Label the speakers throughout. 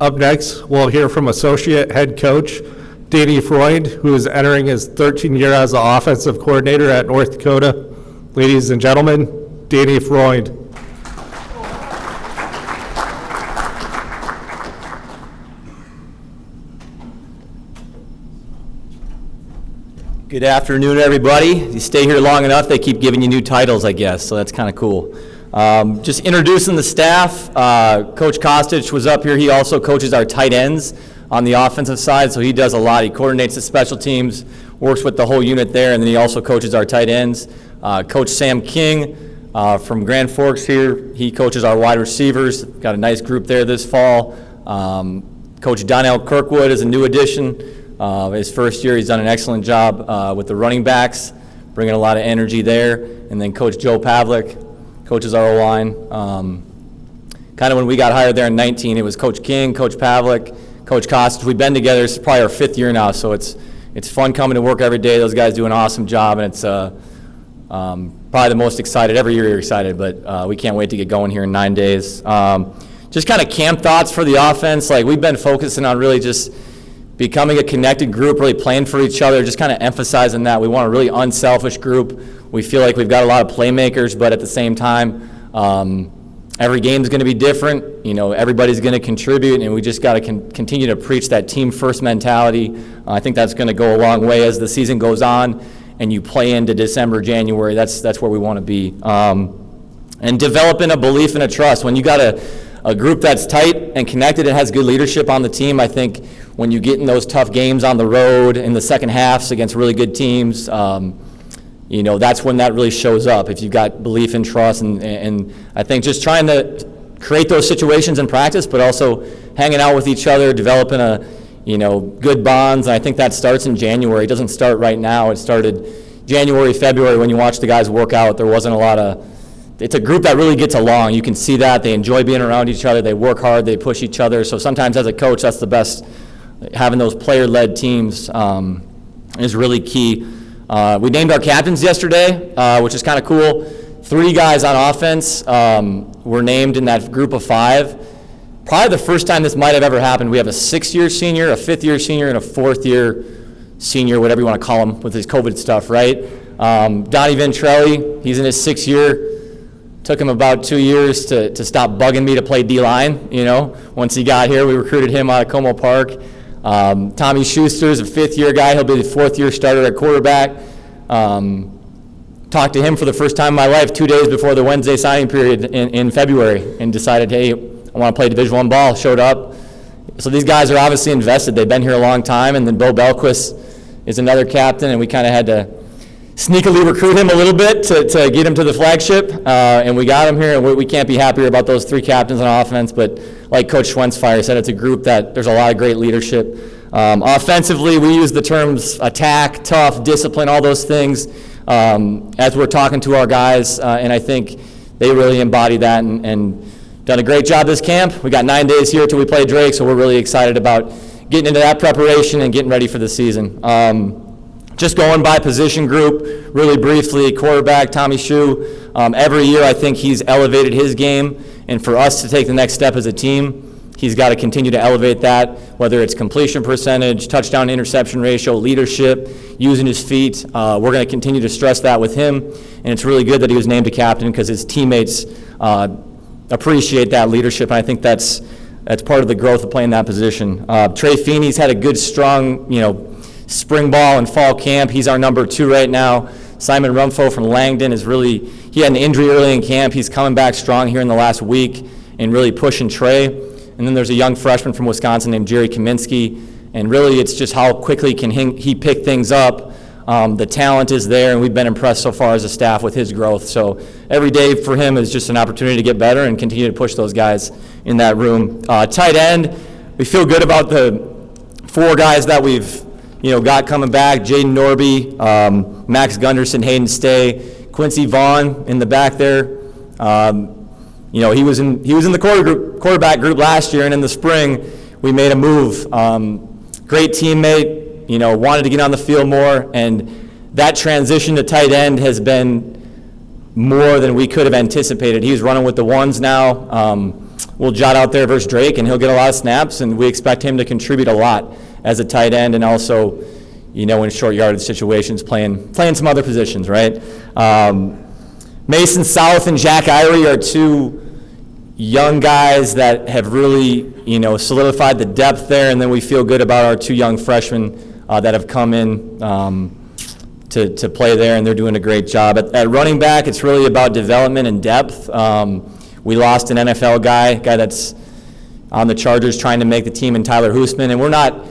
Speaker 1: Up next, we'll hear from Associate Head Coach Danny Freund, who is entering his 13th year as the offensive coordinator at North Dakota. Ladies and gentlemen, Danny Freund.
Speaker 2: Good afternoon, everybody. You stay here long enough, they keep giving you new titles, I guess, so that's kind of cool. Just introducing the staff. Coach Kostic was up here. He also coaches our tight ends on the offensive side, so he does a lot. He coordinates the special teams, works with the whole unit there, and then he also coaches our tight ends. Coach Sam King from Grand Forks here, he coaches our wide receivers. Got a nice group there this fall. Coach Donnell Kirkwood is a new addition. His first year, he's done an excellent job with the running backs, bringing a lot of energy there. And then Coach Joe Pavlik coaches our O-line. Kind of when we got hired there in 19, it was Coach King, Coach Pavlik, Coach Kostic. We've been together. It's probably our 5th year now, so it's fun coming to work every day. Those guys do an awesome job, and it's probably the most excited. Every year you're excited, but we can't wait to get going here in 9 days. Just kind of camp thoughts for the offense. Like, we've been focusing on really just becoming a connected group, really playing for each other, just kind of emphasizing that. We want a really unselfish group. We feel like we've got a lot of playmakers, but at the same time, every game is going to be different. You know, everybody's going to contribute, and we just got to continue to preach that team-first mentality. I think that's going to go a long way as the season goes on, and you play into December, January. That's where we want to be. And developing a belief and a trust. When you got a group that's tight and connected and has good leadership on the team, I think when you get in those tough games on the road in the second halves against really good teams, you know, that's when that really shows up, if you've got belief and trust. And I think just trying to create those situations in practice, but also hanging out with each other, developing good bonds. And I think that starts in January. It doesn't start right now. It started January, February when you watch the guys work out. There wasn't a lot of, it's a group that really gets along. You can see that. They enjoy being around each other. They work hard. They push each other. So sometimes as a coach, that's the best. Having those player-led teams is really key. We named our captains yesterday, which is kind of cool. 3 guys on offense were named in that group of 5. Probably the first time this might have ever happened. We have a 6th-year senior, a 5th-year senior, and a 4th-year senior, whatever you want to call him with his COVID stuff, right? Donnie Ventrelli, he's in his 6th year. Took him about 2 years to stop bugging me to play D-line, you know. Once he got here, we recruited him out of Como Park. Tommy Schuster's a 5th-year guy. He'll be the 4th-year starter at quarterback. Talked to him for the first time in my life 2 days before the Wednesday signing period in February, and decided, hey, I want to play Division I ball. Showed up. So these guys are obviously invested. They've been here a long time. And then Bo Belquist is another captain, and we kind of had to sneakily recruit him a little bit to get him to the flagship, and we got him here, and we can't be happier about those 3 captains on offense. But like Coach Schwensfire said, it's a group that there's a lot of great leadership. Offensively, we use the terms attack, tough, discipline, all those things as we're talking to our guys, and I think they really embody that and done a great job this camp. We got 9 days here till we play Drake, so we're really excited about getting into that preparation and getting ready for the season. Just going by position group, really briefly, quarterback, Tommy Schuh. Every year I think he's elevated his game, and for us to take the next step as a team, he's got to continue to elevate that, whether it's completion percentage, touchdown interception ratio, leadership, using his feet. We're going to continue to stress that with him, and it's really good that he was named a captain because his teammates appreciate that leadership, and I think that's part of the growth of playing that position. Trey Feeney's had a good, strong, spring ball and fall camp. He's our number 2 right now. Simon Rumfo from Langdon he had an injury early in camp. He's coming back strong here in the last week and really pushing Trey. And then there's a young freshman from Wisconsin named Jerry Kaminsky. And really it's just how quickly can he pick things up. The talent is there, and we've been impressed so far as a staff with his growth. So every day for him is just an opportunity to get better and continue to push those guys in that room. Tight end, we feel good about the 4 guys that we've got coming back. Jaden Norby, Max Gunderson, Hayden Stay, Quincy Vaughn in the back there. He was in the quarterback group last year, and in the spring we made a move. Great teammate, wanted to get on the field more, and that transition to tight end has been more than we could have anticipated. He's running with the ones now. we'll jot out there versus Drake, and he'll get a lot of snaps, and we expect him to contribute a lot as a tight end, and also, in short yardage situations, playing some other positions, right? Mason South and Jack Irie are two young guys that have really, solidified the depth there, and then we feel good about our two young freshmen that have come in to play there, and they're doing a great job. At running back, it's really about development and depth. We lost an NFL guy that's on the Chargers trying to make the team, in Tyler Hoosman, and we're not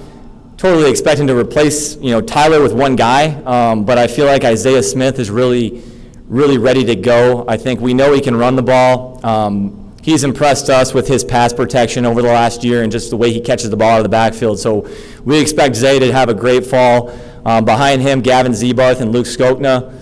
Speaker 2: totally expecting to replace, Tyler with one guy, but I feel like Isaiah Smith is really ready to go. I think we know he can run the ball. He's impressed us with his pass protection over the last year and just the way he catches the ball out of the backfield. So we expect Zay to have a great fall. Behind him, Gavin Zebarth and Luke Skokna.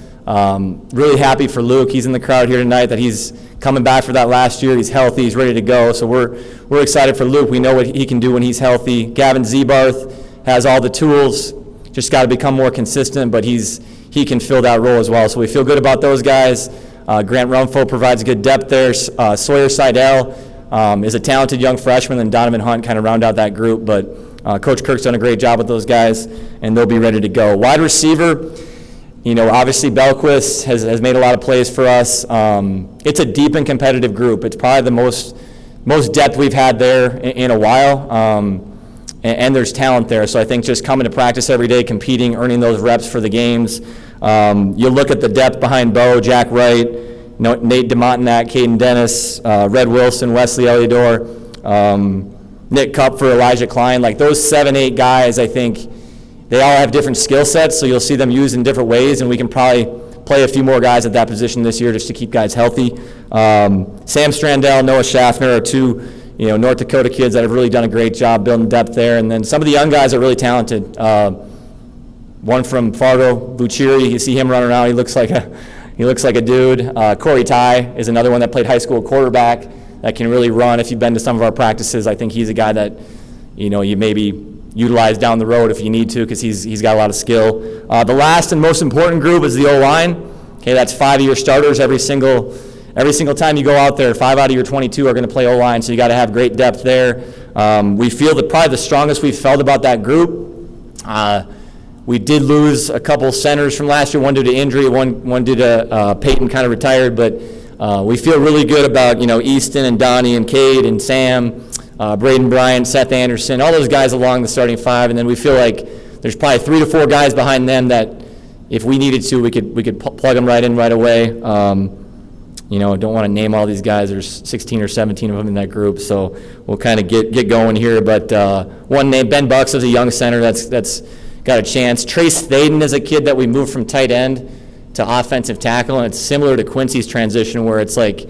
Speaker 2: Really happy for Luke. He's in the crowd here tonight that he's coming back for that last year. He's healthy. He's ready to go. So we're excited for Luke. We know what he can do when he's healthy. Gavin Zebarth has all the tools. Just got to become more consistent, but he can fill that role as well. So we feel good about those guys. Grant Rumfo provides good depth there. Sawyer Seidel is a talented young freshman, and Donovan Hunt kind of round out that group. But Coach Kirk's done a great job with those guys, and they'll be ready to go. Wide receiver, obviously Belquist has made a lot of plays for us. It's a deep and competitive group. It's probably the most depth we've had there in a while, and there's talent there. So I think just coming to practice every day, competing, earning those reps for the games. You look at the depth behind Bo, Jack Wright, Nate DeMontenac, Caden Dennis, Red Wilson, Wesley Eliador, Nick Cup for Elijah Klein. Like those 7-8 guys, I think they all have different skill sets, so you'll see them used in different ways, and we can probably play a few more guys at that position this year just to keep guys healthy. Sam Strandell, Noah Schaffner are two North Dakota kids that have really done a great job building depth there, and then some of the young guys are really talented. One from Fargo, Buchiri, you see him running around. He looks like a dude. Corey Ty is another one that played high school quarterback that can really run. If you've been to some of our practices, I think he's a guy that you maybe utilize down the road if you need to, because he's got a lot of skill. The last and most important group is the O-line. Okay, that's 5 of your starters every single time you go out there. 5 out of your 22 are going to play O-line, so you got to have great depth there. We feel that probably the strongest we've felt about that group. We did lose a couple centers from last year, one due to injury, one due to Peyton kind of retired, but we feel really good about Easton and Donnie and Cade and Sam, Braden Bryant, Seth Anderson, all those guys along the starting 5, and then we feel like there's probably 3 to 4 guys behind them that if we needed to, we could plug them right in right away. Don't want to name all these guys. There's 16 or 17 of them in that group, so we'll kind of get going here. But one named Ben Bucks is a young center that's got a chance. Trace Thaden is a kid that we moved from tight end to offensive tackle, and it's similar to Quincy's transition where it's like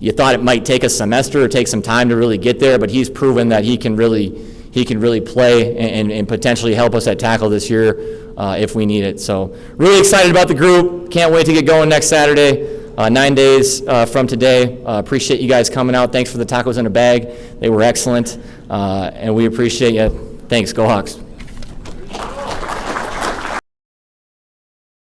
Speaker 2: you thought it might take a semester or take some time to really get there, but he's proven that he can really play and potentially help us at tackle this year if we need it. So really excited about the group. Can't wait to get going next Saturday. 9 days from today. Appreciate you guys coming out. Thanks for the tacos in a bag. They were excellent, and we appreciate you. Thanks. Go Hawks.